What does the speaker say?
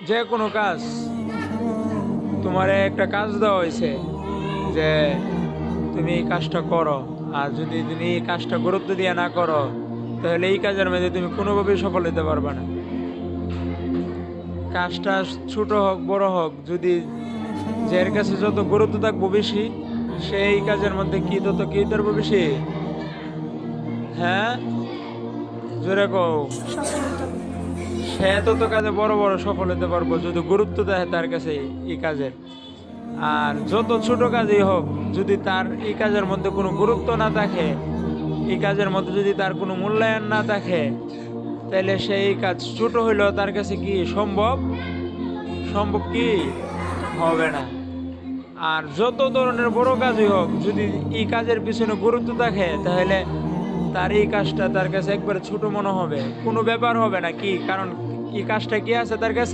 যে কোনো কাজ, তোমার একটা কাজ দেওয়া হয়েছে যে তুমি এই কাজটা করো, আর যদি তুমি এই কাজটা গুরুত্ব দিয়ে না করো, তাহলে এই কাজের মধ্যে তুমি কোনোভাবেই সফল হতে পারবে না। কাজটা ছোট হোক বড় হোক, যদি যার কাছে যত গুরুত্ব থাকবো বেশি, সেই কাজের মধ্যে কি তত কি করবো বেশি। হ্যাঁ, জোরে কও। সফল হতে হবে। সে তত কাজে বড় বড় সফল হতে পারবো যদি গুরুত্ব দেয় তার কাছে এই কাজের। আর যত ছোট কাজই হোক, যদি তার এই কাজের মধ্যে কোনো গুরুত্ব না থাকে, এই কাজের মধ্যে যদি তার কোনো মূল্যায়ন না থাকে, তাহলে সেই কাজ ছোট হইলেও তার কাছে কি সম্ভব, সম্ভব কি হবে না। আর যত ধরনের বড় কাজই হোক, যদি এই কাজের পিছনে গুরুত্ব থাকে, তাহলে তার এই কাজটা তার কাছে একবারে ছোট মনে হবে, কোনো ব্যাপার হবে না। কি কারণ, এই কাজটা কি আছে তার কাছে